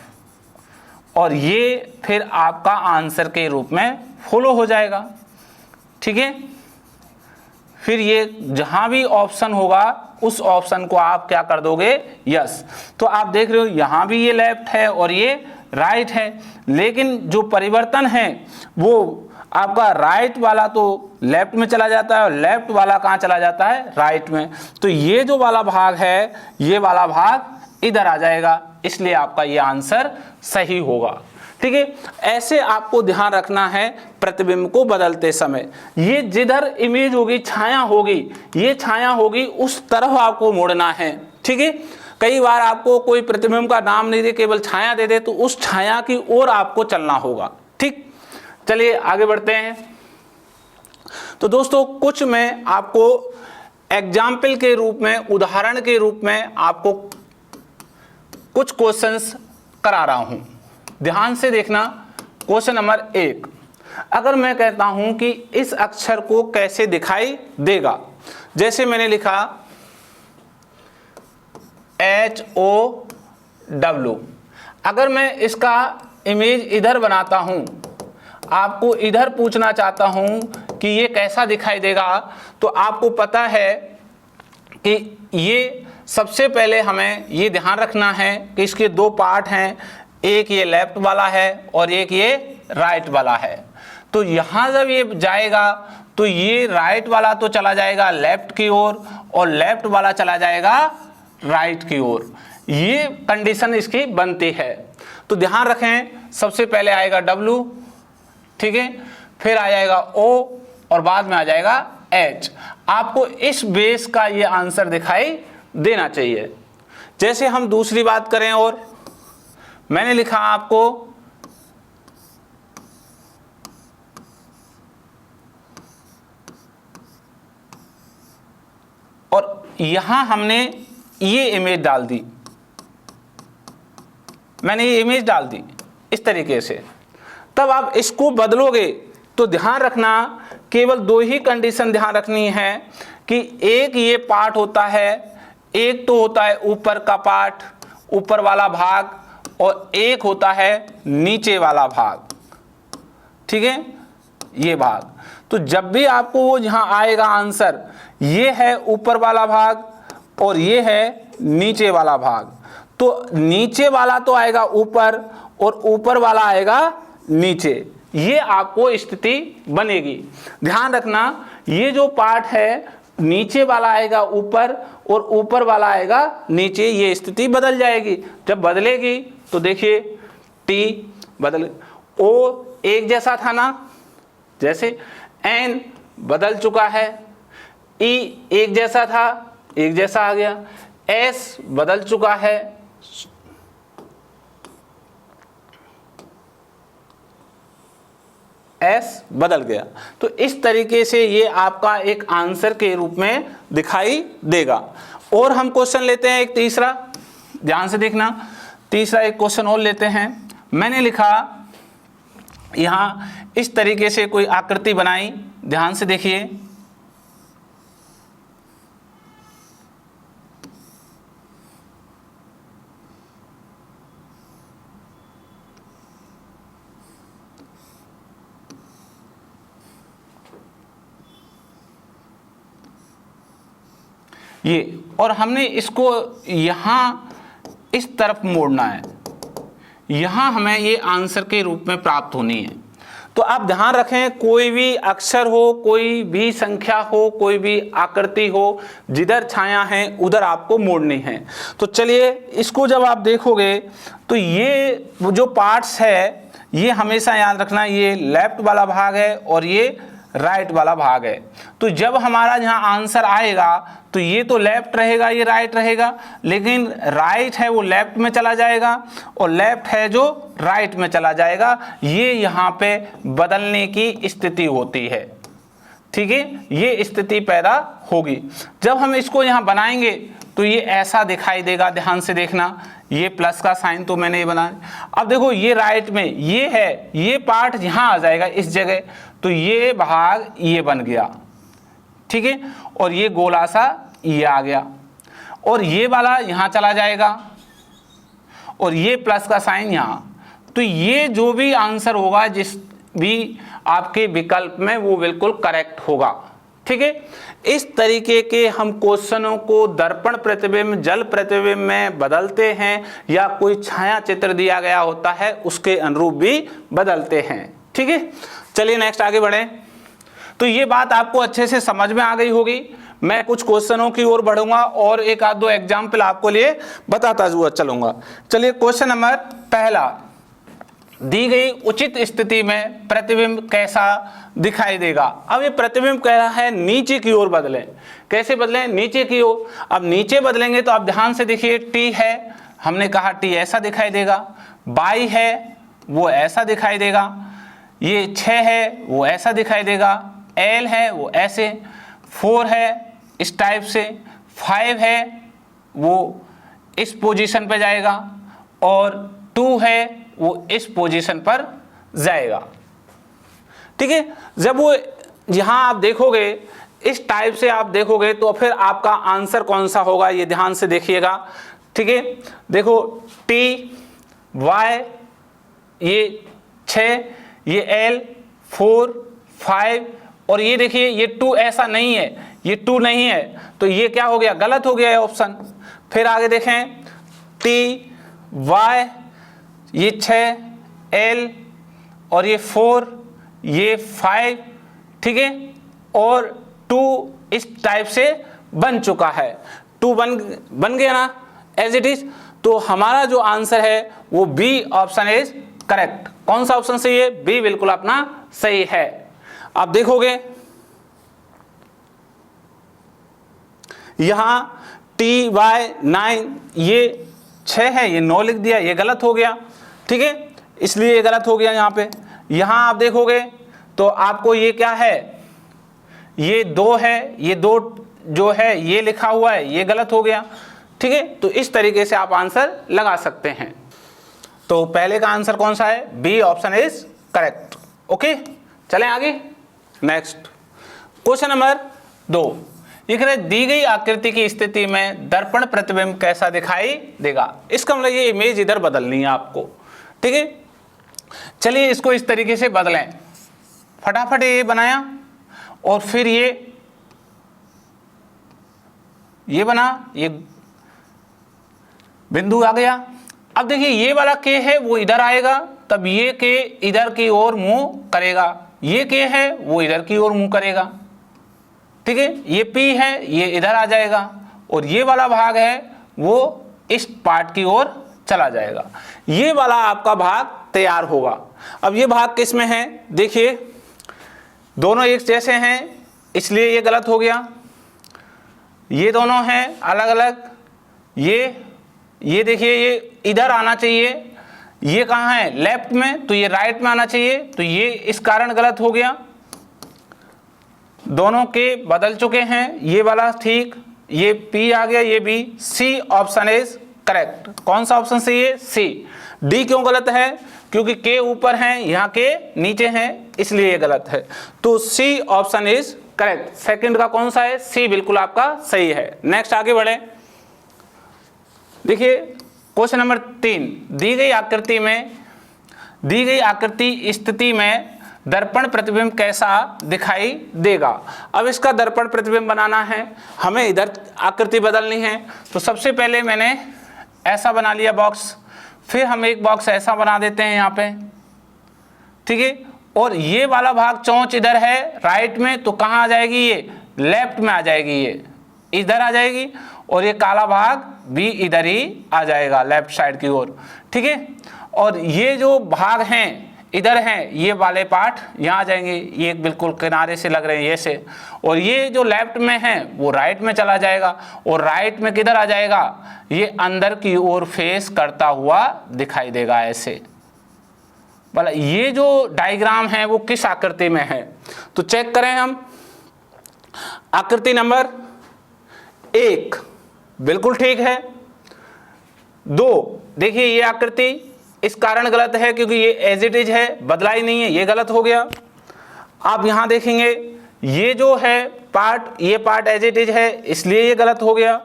और ये फिर आपका आंसर के रूप में फॉलो हो जाएगा। ठीक है, फिर ये जहाँ भी ऑप्शन होगा उस ऑप्शन को आप क्या कर दोगे, यस। तो आप देख रहे हो यहाँ भी ये लेफ्ट है और ये राइट है, लेकिन जो परिवर्तन है वो आपका राइट वाला तो लेफ्ट में चला जाता है और लेफ्ट वाला कहाँ चला जाता है, राइट में। तो ये जो वाला भाग है ये वाला भाग इधर आ जाएगा, इसलिए आपका ये आंसर सही होगा। ठीक है, ऐसे आपको ध्यान रखना है प्रतिबिंब को बदलते समय। ये जिधर इमेज होगी, छाया होगी, ये छाया होगी उस तरफ आपको मुड़ना है। ठीक है, कई बार आपको कोई प्रतिबिंब का नाम नहीं दे, केवल छाया दे दे, तो उस छाया की ओर आपको चलना होगा। ठीक, चलिए आगे बढ़ते हैं। तो दोस्तों कुछ मैं आपको एग्जाम्पल के रूप में, उदाहरण के रूप में आपको कुछ क्वेश्चंस करा रहा हूं, ध्यान से देखना। क्वेश्चन नंबर 1, अगर मैं कहता हूं कि इस अक्षर को कैसे दिखाई देगा, जैसे मैंने लिखा HOW, अगर मैं इसका इमेज इधर बनाता हूं, आपको इधर पूछना चाहता हूं कि ये कैसा दिखाई देगा, तो आपको पता है कि ये सबसे पहले हमें ये ध्यान रखना है कि इसके दो पार्ट हैं, एक ये लेफ्ट वाला है और एक ये राइट वाला है। तो यहाँ जब ये जाएगा तो ये राइट वाला तो चला जाएगा लेफ्ट की ओर और लेफ्ट वाला चला जाएगा राइट की ओर। ये कंडीशन इसकी बनती है। तो ध्यान रखें, सबसे पहले आएगा W, ठीक है, फिर आ जाएगा O और बाद में आ जाएगा H। आपको इस बेस का ये आंसर दिखाई देना चाहिए। जैसे हम दूसरी बात करें, और मैंने लिखा आपको और यहां हमने ये इमेज डाल दी, मैंने ये इमेज डाल दी इस तरीके से। तब आप इसको बदलोगे तो ध्यान रखना, केवल दो ही कंडीशन ध्यान रखनी है कि एक ये पार्ट होता है, एक तो होता है ऊपर का पार्ट, ऊपर वाला भाग, और एक होता है नीचे वाला भाग, ठीक है, ये भाग। तो जब भी आपको वो यहाँ आएगा आंसर, ये है ऊपर वाला भाग और ये है नीचे वाला भाग, तो नीचे वाला तो आएगा ऊपर और ऊपर वाला आएगा नीचे, ये आपको स्थिति बनेगी। ध्यान रखना, ये जो पार्ट है नीचे वाला आएगा ऊपर और ऊपर वाला आएगा नीचे, ये स्थिति बदल जाएगी। जब बदलेगी तो देखिए T बदल, O एक जैसा था ना, जैसे N बदल चुका है, E एक जैसा था, एक जैसा आ गया, S बदल चुका है, S बदल गया। तो इस तरीके से ये आपका एक आंसर के रूप में दिखाई देगा। और हम क्वेश्चन लेते हैं एक तीसरा, ध्यान से देखना, तीसरा एक क्वेश्चन और लेते हैं। मैंने लिखा यहाँ इस तरीके से कोई आकृति बनाई, ध्यान से देखिए, ये, और हमने इसको यहाँ इस तरफ मोड़ना है, यहाँ हमें ये आंसर के रूप में प्राप्त होनी है। तो आप ध्यान रखें, कोई भी अक्षर हो, कोई भी संख्या हो, कोई भी आकृति हो, जिधर छाया है उधर आपको मोड़नी है। तो चलिए इसको जब आप देखोगे तो ये जो पार्ट्स है, ये हमेशा याद रखना, ये लेफ्ट वाला भाग है और ये राइट वाला भाग है। तो जब हमारा यहाँ आंसर आएगा तो ये तो लेफ्ट रहेगा, ये राइट रहेगा, लेकिन राइट है वो लेफ्ट में चला जाएगा और लेफ्ट है जो राइट में चला जाएगा। ये यहाँ पे बदलने की स्थिति होती है, ठीक है, ये स्थिति पैदा होगी। जब हम इसको यहाँ बनाएंगे तो ये ऐसा दिखाई देगा, ध्यान से देखना, ये प्लस का साइन तो मैंने ये बनाया। अब देखो ये राइट में ये है, ये पार्ट यहाँ आ जाएगा इस जगह, तो ये भाग ये बन गया, ठीक है, और ये गोला सा ये आ गया, और ये वाला यहाँ चला जाएगा और ये प्लस का साइन यहाँ। तो ये जो भी आंसर होगा जिस भी आपके विकल्प में, वो बिल्कुल करेक्ट होगा, ठीक है। इस तरीके के हम क्वेश्चनों को दर्पण प्रतिबिंब, जल प्रतिबिंब में बदलते हैं, या कोई छाया चित्र दिया गया होता है उसके अनुरूप भी बदलते हैं, ठीक है। चलिए नेक्स्ट आगे बढ़े। तो ये बात आपको अच्छे से समझ में आ गई होगी। मैं कुछ क्वेश्चनों की ओर बढ़ूंगा और एक आध दो एग्जाम्पल आपको लिए बताता हुआ चलूंगा। चलिए क्वेश्चन नंबर पहला, दी गई उचित स्थिति में प्रतिबिंब कैसा दिखाई देगा। अब ये प्रतिबिंब कह रहा है नीचे की ओर बदलें। कैसे बदलें? नीचे की ओर। अब नीचे बदलेंगे तो आप ध्यान से देखिए, टी है, हमने कहा टी ऐसा दिखाई देगा, बाई है वो ऐसा दिखाई देगा, ये 6 है वो ऐसा दिखाई देगा, L है वो ऐसे, 4 है इस टाइप से, 5 है वो इस पोजीशन पे जाएगा और 2 है वो इस पोजीशन पर जाएगा। ठीक है, जब वो यहां आप देखोगे इस टाइप से आप देखोगे तो फिर आपका आंसर कौन सा होगा ये ध्यान से देखिएगा। ठीक है, देखो T Y ये 6, ये L 4 5 और ये देखिए ये 2 ऐसा नहीं है, ये 2 नहीं है, तो ये क्या हो गया, गलत हो गया है ऑप्शन। फिर आगे देखें T Y ये 6 L और ये 4 ये 5, ठीक है, और 2 इस टाइप से बन चुका है, 2 बन गया ना एज इट इज। तो हमारा जो आंसर है वो बी ऑप्शन इज करेक्ट। कौन सा ऑप्शन सही है, बी बिल्कुल अपना सही है। आप देखोगे यहां TY9 ये 6 है, ये 9 लिख दिया, ये गलत हो गया। ठीक है, इसलिए ये गलत हो गया यहाँ पे। यहां आप देखोगे तो आपको ये क्या है, ये 2 है, ये 2 जो है ये लिखा हुआ है, ये गलत हो गया। ठीक है, तो इस तरीके से आप आंसर लगा सकते हैं। तो पहले का आंसर कौन सा है, B option is correct. Okay, चलें आगे। नेक्स्ट क्वेश्चन नंबर 2, ये कह रहे दी गई आकृति की स्थिति में दर्पण प्रतिबिंब कैसा दिखाई देगा। इसका मतलब ये इमेज इधर बदलनी है आपको। ठीक है, चलिए इसको इस तरीके से बदलें। फटाफट ये बनाया और फिर ये बना, ये बिंदु आ गया। अब देखिए ये वाला के है वो इधर आएगा, तब ये के इधर की ओर मुंह करेगा, ये के है वो इधर की ओर मुंह करेगा। ठीक है, ये पी है ये इधर आ जाएगा और ये वाला भाग है वो इस पार्ट की ओर चला जाएगा। ये वाला आपका भाग तैयार होगा। अब ये भाग किस में है, देखिए दोनों एक जैसे हैं इसलिए ये गलत हो गया। ये दोनों हैं अलग अलग, ये देखिए ये इधर आना चाहिए, ये कहाँ है लेफ्ट में, तो ये राइट में आना चाहिए, तो ये इस कारण गलत हो गया। दोनों के बदल चुके हैं, ये वाला ठीक, ये P आ गया, ये B। C option is correct. कौन सा ऑप्शन सही है, सी। डी क्यों गलत है, क्योंकि के ऊपर हैं यहाँ के नीचे हैं इसलिए ये गलत है। तो C option is correct. Second का कौन सा है, सी बिल्कुल आपका सही है। नेक्स्ट आगे बढ़े। देखिए क्वेश्चन नंबर 3, दी गई आकृति स्थिति में दर्पण प्रतिबिंब कैसा दिखाई देगा। अब इसका दर्पण प्रतिबिंब बनाना है, हमें इधर आकृति बदलनी है। तो सबसे पहले मैंने ऐसा बना लिया बॉक्स, फिर हम एक बॉक्स ऐसा बना देते हैं यहाँ पे। ठीक है, और ये वाला भाग चोंच इधर है राइट में, तो कहाँ आ जाएगी, ये लेफ्ट में आ जाएगी, ये इधर आ जाएगी, और ये काला भाग भी इधर ही आ जाएगा लेफ्ट साइड की ओर। ठीक है, और ये जो भाग हैं इधर हैं, ये वाले पार्ट यहाँ आ जाएंगे, ये बिल्कुल किनारे से लग रहे हैं ये से, और ये जो लेफ्ट में है वो राइट में चला जाएगा, और राइट में किधर आ जाएगा, ये अंदर की ओर फेस करता हुआ दिखाई देगा ऐसे। भला ये जो डायग्राम है वो किस आकृति में है, तो चेक करें हम। आकृति नंबर 1 बिल्कुल ठीक है। 2 देखिए ये आकृति इस कारण गलत है क्योंकि ये एज इट इज है, बदला ही नहीं है, ये गलत हो गया। आप यहां देखेंगे ये जो है पार्ट, ये पार्ट एज इट इज है इसलिए ये गलत हो गया।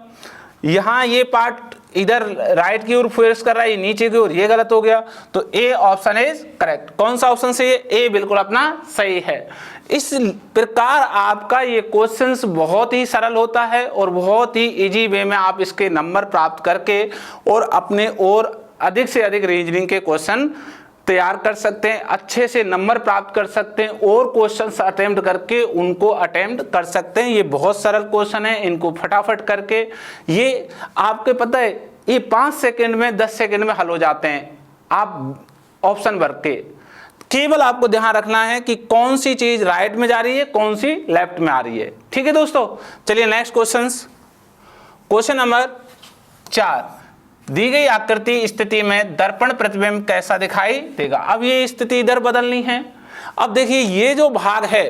यहाँ ये पार्ट इधर राइट की ओर फेस कर रहा है, नीचे की ओर, ये गलत हो गया। तो ए ऑप्शन इज करेक्ट। कौन सा ऑप्शन सही है, ए बिल्कुल अपना सही है। इस प्रकार आपका ये क्वेश्चंस बहुत ही सरल होता है और बहुत ही इजी वे में आप इसके नंबर प्राप्त करके और अपने और अधिक से अधिक रीजनिंग के क्वेश्चन तैयार कर सकते हैं, अच्छे से नंबर प्राप्त कर सकते हैं और क्वेश्चंस अटेम्प्ट करके उनको अटेम्प्ट कर सकते हैं। ये बहुत सरल क्वेश्चन है, इनको फटाफट करके ये आपके पता है ये 5 सेकंड में 10 सेकंड में हल हो जाते हैं। आप ऑप्शन भर के केवल आपको ध्यान रखना है कि कौन सी चीज राइट में जा रही है, कौन सी लेफ्ट में आ रही है। ठीक है दोस्तों, चलिए नेक्स्ट क्वेश्चन नंबर 4, दी गई आकृति स्थिति में दर्पण प्रतिबिंब कैसा दिखाई देगा। अब ये स्थिति इधर बदलनी है। अब देखिए ये जो भाग है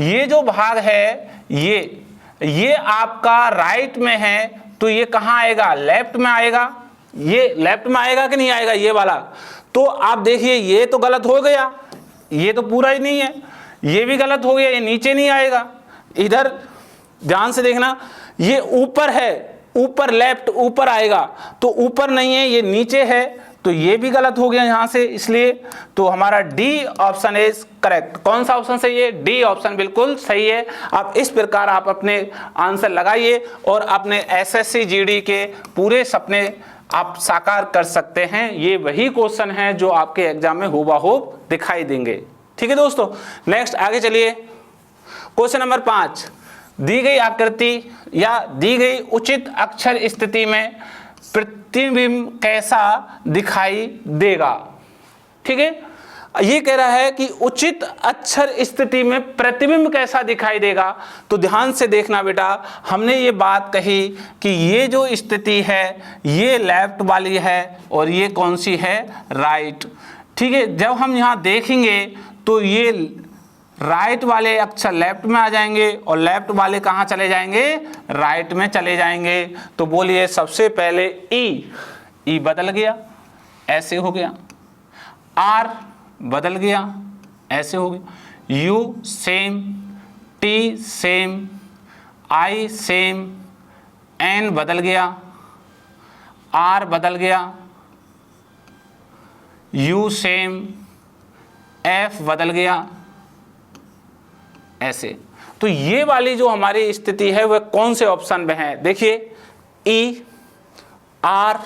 ये जो भाग है ये आपका राइट में है, तो ये कहाँ आएगा, लेफ्ट में आएगा। ये लेफ्ट में आएगा कि नहीं आएगा, ये वाला। तो आप देखिए ये तो गलत हो गया, ये तो पूरा ही नहीं है, ये भी गलत हो गया, ये नीचे नहीं आएगा। इधर ध्यान से देखना, ये ऊपर है, ऊपर लेफ्ट ऊपर आएगा, तो ऊपर नहीं है, ये नीचे है, तो ये भी गलत हो गया यहां से। इसलिए तो हमारा डी ऑप्शन इज करेक्ट। कौन सा ऑप्शन सही है, डी ऑप्शन बिल्कुल सही है। आप इस प्रकार आप अपने आंसर लगाइए और अपने एसएससी जीडी के पूरे सपने आप साकार कर सकते हैं। ये वही क्वेश्चन है जो आपके एग्जाम में हुबहू दिखाई देंगे। ठीक है दोस्तों, नेक्स्ट आगे चलिए। क्वेश्चन नंबर 5, दी गई आकृति या दी गई उचित अक्षर स्थिति में प्रतिबिंब कैसा दिखाई देगा। ठीक है, ये कह रहा है कि उचित अक्षर स्थिति में प्रतिबिंब कैसा दिखाई देगा। तो ध्यान से देखना बेटा, हमने ये बात कही कि ये जो स्थिति है ये लेफ्ट वाली है और ये कौन सी है, राइट। ठीक है, जब हम यहाँ देखेंगे तो ये राइट वाले अक्षर लेफ्ट में आ जाएंगे और लेफ्ट वाले कहाँ चले जाएंगे, राइट में चले जाएंगे। तो बोलिए सबसे पहले ई बदल गया, ऐसे हो गया। आर बदल गया, ऐसे हो गया। U same, T same, I same, N बदल गया, आर बदल गया, यू सेम, एफ बदल गया, ऐसे। तो ये वाली जो हमारी स्थिति है वह कौन से ऑप्शन में है, देखिए E, R,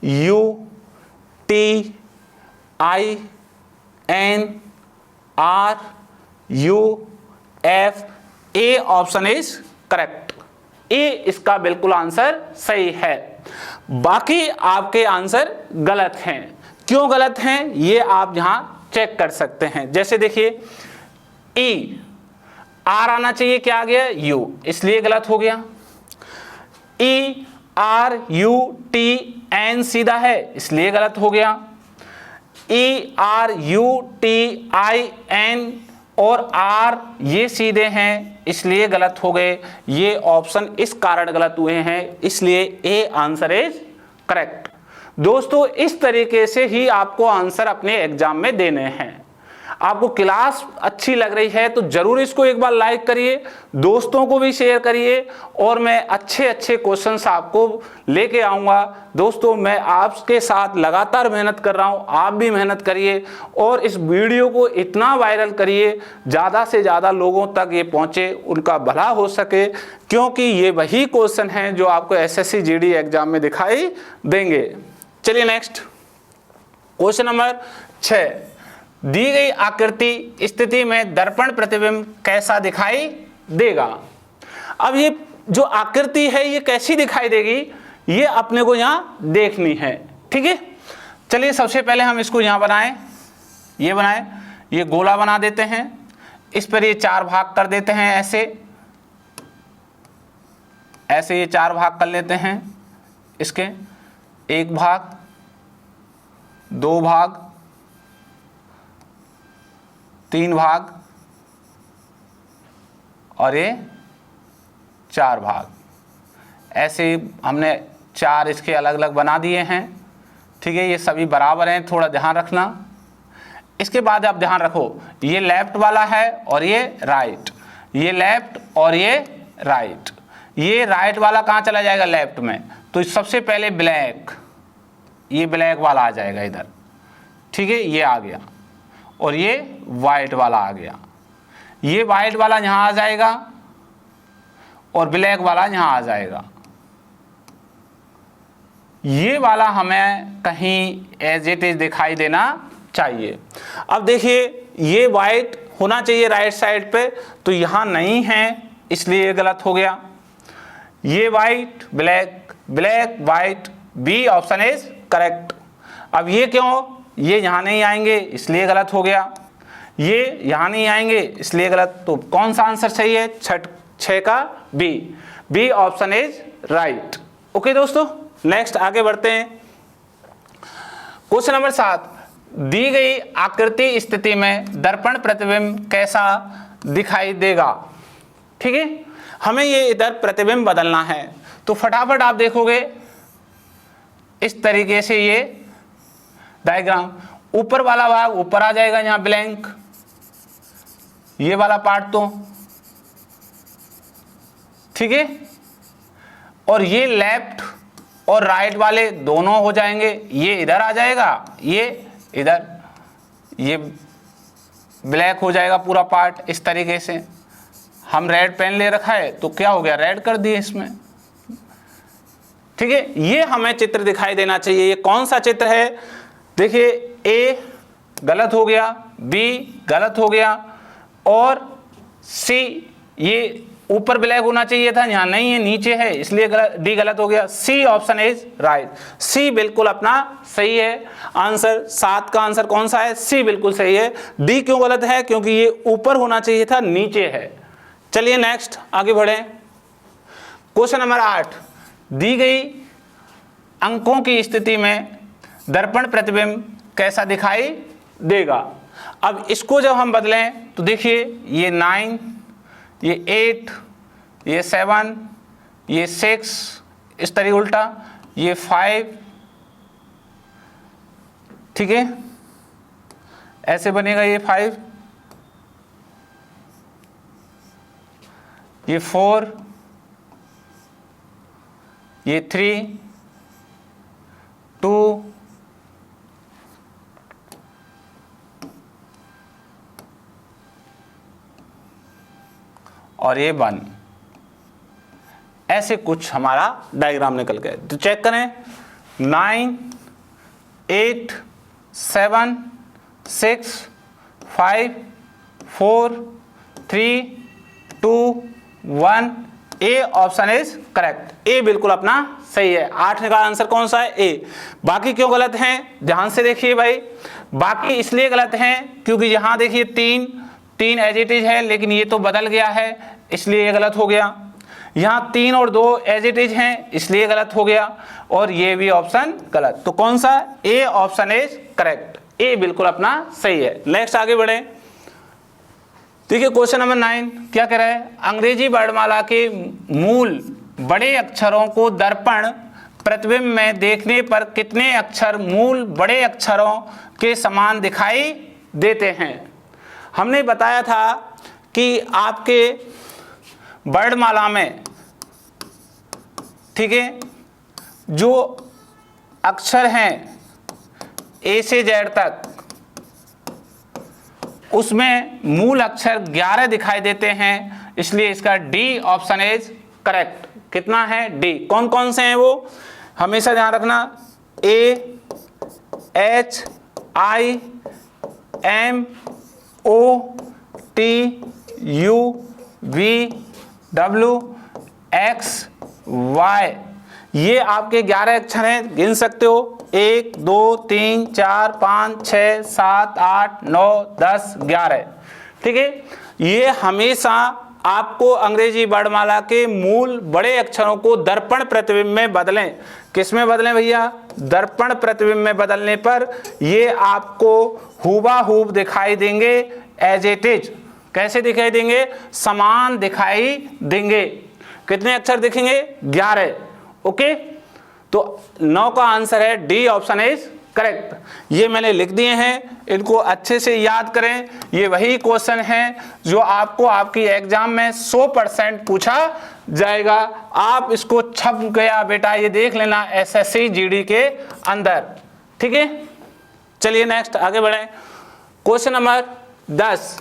U, T, I, N, R, U, F, A option is correct. A इसका बिल्कुल आंसर सही है। बाकी आपके आंसर गलत हैं। क्यों गलत हैं ये आप यहां चेक कर सकते हैं। जैसे देखिए ई, आर आना चाहिए, क्या आ गया, यू, इसलिए गलत हो गया। E, R, U, T, N सीधा है, इसलिए गलत हो गया। E, R, U, T, I, N और आर ये सीधे हैं, इसलिए गलत हो गए। ये ऑप्शन इस कारण गलत हुए हैं, इसलिए ए आंसर इज करेक्ट। दोस्तों इस तरीके से ही आपको आंसर अपने एग्जाम में देने हैं। आपको क्लास अच्छी लग रही है तो जरूर इसको एक बार लाइक करिए, दोस्तों को भी शेयर करिए और मैं अच्छे अच्छे क्वेश्चंस आपको लेके आऊँगा। दोस्तों मैं आपके साथ लगातार मेहनत कर रहा हूँ, आप भी मेहनत करिए और इस वीडियो को इतना वायरल करिए, ज़्यादा से ज़्यादा लोगों तक ये पहुँचे, उनका भला हो सके, क्योंकि ये वही क्वेश्चन हैं जो आपको एसएससी जीडी एग्जाम में दिखाई देंगे। चलिए नेक्स्ट क्वेश्चन नंबर 6, दी गई आकृति स्थिति में दर्पण प्रतिबिंब कैसा दिखाई देगा। अब ये जो आकृति है ये कैसी दिखाई देगी ये अपने को यहाँ देखनी है। ठीक है, चलिए सबसे पहले हम इसको यहाँ बनाएं, ये बनाएं, ये गोला बना देते हैं, इस पर ये 4 भाग कर देते हैं, ऐसे ये 4 भाग कर लेते हैं। इसके 1 भाग, 2 भाग, 3 भाग और ये 4 भाग। ऐसे हमने 4 इसके अलग अलग बना दिए हैं। ठीक है, ये सभी बराबर हैं, थोड़ा ध्यान रखना। इसके बाद आप ध्यान रखो, ये लेफ्ट वाला है और ये राइट, ये लेफ्ट और ये राइट। ये राइट वाला कहाँ चला जाएगा, लेफ्ट में। तो सबसे पहले ब्लैक, ये ब्लैक वाला आ जाएगा इधर। ठीक है, ये आ गया और ये वाइट वाला आ गया। ये वाइट वाला यहाँ आ जाएगा और ब्लैक वाला यहाँ आ जाएगा। ये वाला हमें कहीं एज इट इज दिखाई देना चाहिए। अब देखिए ये वाइट होना चाहिए राइट साइड पे, तो यहाँ नहीं है, इसलिए ये गलत हो गया। ये white, black, black, white, B option is correct. अब ये क्यों, ये यहाँ नहीं आएंगे इसलिए गलत हो गया, ये यहाँ नहीं आएंगे इसलिए गलत। तो कौन सा आंसर सही है, 6 का B option is right. Okay दोस्तों, नेक्स्ट आगे बढ़ते हैं। क्वेश्चन नंबर 7, दी गई आकृति स्थिति में दर्पण प्रतिबिंब कैसा दिखाई देगा। ठीक है, हमें ये इधर प्रतिबिंब बदलना है, तो फटाफट आप देखोगे इस तरीके से ये डायग्राम, ऊपर वाला भाग ऊपर आ जाएगा यहाँ ब्लैंक, ये वाला पार्ट तो ठीक है, और ये लेफ्ट और राइट वाले दोनों हो जाएंगे, ये इधर आ जाएगा, ये इधर, ये ब्लैक हो जाएगा पूरा पार्ट। इस तरीके से हम रेड पेन ले रखा है तो क्या हो गया, रेड कर दिए इसमें। ठीक है, ये हमें चित्र दिखाई देना चाहिए। ये कौन सा चित्र है, देखिए ए गलत हो गया, बी गलत हो गया, और सी ये ऊपर ब्लैक होना चाहिए था, यहाँ नहीं है, नीचे है, इसलिए डी गलत हो गया। सी ऑप्शन इज राइट, सी बिल्कुल अपना सही है आंसर। 7 का आंसर कौन सा है, सी बिल्कुल सही है। डी क्यों गलत है, क्योंकि ये ऊपर होना चाहिए था, नीचे है। चलिए नेक्स्ट आगे बढ़े। क्वेश्चन नंबर 8, दी गई अंकों की स्थिति में दर्पण प्रतिबिंब कैसा दिखाई देगा। अब इसको जब हम बदलें तो देखिए ये 9, ये 8, ये 7, ये 6, इस तरीके उल्टा, ये 5, ठीक है, ऐसे बनेगा ये 5, ये 4, ये 3, 2, और ये 1, ऐसे कुछ हमारा डायग्राम निकल गया। तो चेक करें, 9, 8, 7, 6, 5, 4, 3, 2, 1, ए ऑप्शन इज करेक्ट। ए बिल्कुल अपना सही है। 8 का आंसर कौन सा है, ए। बाकी क्यों गलत हैं, ध्यान से देखिए भाई। बाकी इसलिए गलत हैं क्योंकि यहाँ देखिए 3 एज इट इज है, लेकिन ये तो बदल गया है, इसलिए ये गलत हो गया। यहाँ 3 और 2 एज इट इज हैं, इसलिए गलत हो गया, और ये भी ऑप्शन गलत। तो कौन सा, ए ऑप्शन इज करेक्ट। ए बिल्कुल अपना सही है। नेक्स्ट आगे बढ़े। देखिए क्वेश्चन नंबर 9 क्या कह रहा है, अंग्रेजी वर्णमाला के मूल बड़े अक्षरों को दर्पण प्रतिबिंब में देखने पर कितने अक्षर मूल बड़े अक्षरों के समान दिखाई देते हैं। हमने बताया था कि आपके वर्णमाला में, ठीक है, जो अक्षर हैं ए से जेड तक, उसमें मूल अक्षर 11 दिखाई देते हैं, इसलिए इसका डी ऑप्शन इज करेक्ट। कितना है, डी। कौन कौन से हैं वो हमेशा ध्यान रखना, A, H, I, M, O, T, U, V, W, X, Y, ये आपके 11 अक्षर हैं, गिन सकते हो। 1 2 3 4 5 6 7 8 9 10 11, ठीक है। ये हमेशा आपको अंग्रेजी वर्णमाला के मूल बड़े अक्षरों को दर्पण प्रतिबिंब में बदलें। किस में बदलें भैया, दर्पण प्रतिबिंब में बदलने पर ये आपको हूबहू दिखाई देंगे, एज इट इज। कैसे दिखाई देंगे, समान दिखाई देंगे। कितने अक्षर दिखेंगे, 11। ओके, तो 9 का आंसर है डी ऑप्शन इज करेक्ट। ये मैंने लिख दिए हैं, इनको अच्छे से याद करें। ये वही क्वेश्चन हैं जो आपको आपकी एग्जाम में 100% पूछा जाएगा। आप इसको छप गया बेटा, ये देख लेना एसएससी जीडी के अंदर, ठीक है। चलिए नेक्स्ट आगे बढ़ें। क्वेश्चन नंबर 10,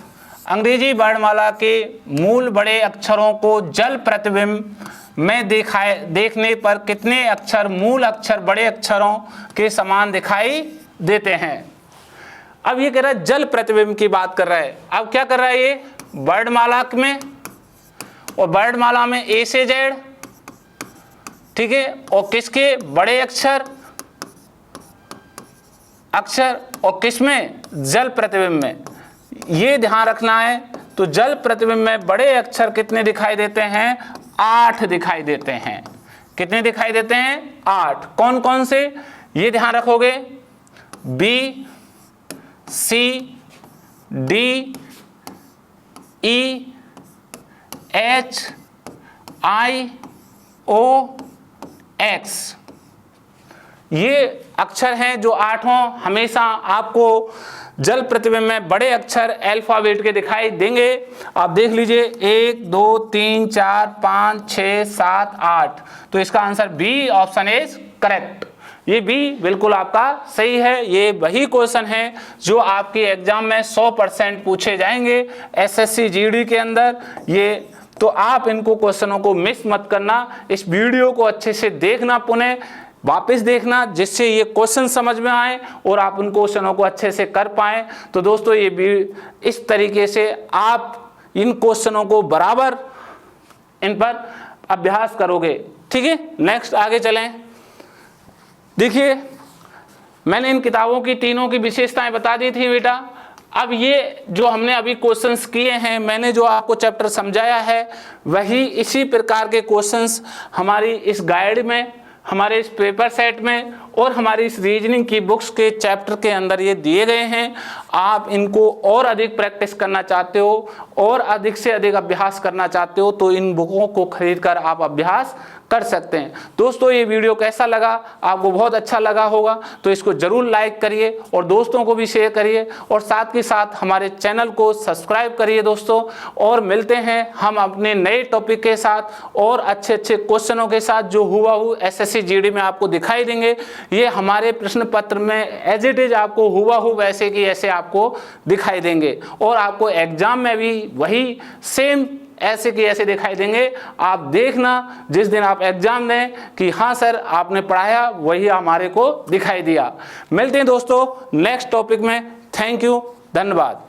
अंग्रेजी वर्णमाला के मूल बड़े अक्षरों को जल प्रतिबिंब में देखने पर कितने अक्षर मूल अक्षर बड़े अक्षरों के समान दिखाई देते हैं। अब ये कह रहा है जल प्रतिबिंब की बात कर रहा है। अब क्या कर रहा है ये, वर्णमाला में, और वर्णमाला में ए से जेड, ठीक है, और किसके बड़े अक्षर और किसमें, जल प्रतिबिंब में। ये ध्यान रखना है। तो जल प्रतिबिंब में बड़े अक्षर कितने दिखाई देते हैं, 8 दिखाई देते हैं। कितने दिखाई देते हैं, 8। कौन कौन से, ये ध्यान रखोगे, बी, सी, डी, EHIOX, ये अक्षर हैं जो आठों हमेशा आपको जल प्रतिबिंब में बड़े अक्षर अल्फाबेट के दिखाई देंगे। आप देख लीजिए 1 2 3 4 5 6 7 8, तो इसका answer B option is correct. ये बी बिल्कुल आपका सही है। ये वही क्वेश्चन है जो आपके एग्जाम में 100% पूछे जाएंगे एसएससी जीडी के अंदर। ये तो आप इनको क्वेश्चनों को मिस मत करना, इस वीडियो को अच्छे से देखना, पुनः वापस देखना, जिससे ये क्वेश्चन समझ में आए और आप उन क्वेश्चनों को अच्छे से कर पाएं। तो दोस्तों ये भी इस तरीके से आप इन क्वेश्चनों को बराबर इन पर अभ्यास करोगे। ठीक है, नेक्स्ट आगे चलें। देखिए मैंने इन किताबों की तीनों की विशेषताएं बता दी थी बेटा। अब ये जो हमने अभी क्वेश्चंस किए हैं, मैंने जो आपको चैप्टर समझाया है वही इसी प्रकार के क्वेश्चंस हमारी इस गाइड में, हमारे इस पेपर सेट में और हमारी इस रीजनिंग की बुक्स के चैप्टर के अंदर ये दिए गए हैं। आप इनको और अधिक प्रैक्टिस करना चाहते हो और अधिक से अधिक अभ्यास करना चाहते हो तो इन बुकों को खरीद कर आप अभ्यास कर सकते हैं। दोस्तों ये वीडियो कैसा लगा? आपको बहुत अच्छा लगा होगा तो इसको जरूर लाइक करिए और दोस्तों को भी शेयर करिए और साथ के साथ हमारे चैनल को सब्सक्राइब करिए दोस्तों। और मिलते हैं हम अपने नए टॉपिक के साथ और अच्छे अच्छे क्वेश्चनों के साथ जो हुबहू एसएससी जीडी में आपको दिखाई देंगे। ये हमारे प्रश्न पत्र में एज इट इज आपको हुबहू वैसे की ऐसे आपको दिखाई देंगे और आपको एग्जाम में भी वही सेम ऐसे कि ऐसे दिखाई देंगे। आप देखना जिस दिन आप एग्जाम दें कि हाँ सर आपने पढ़ाया वही हमारे को दिखाई दिया। मिलते हैं दोस्तों नेक्स्ट टॉपिक में। थैंक यू, धन्यवाद।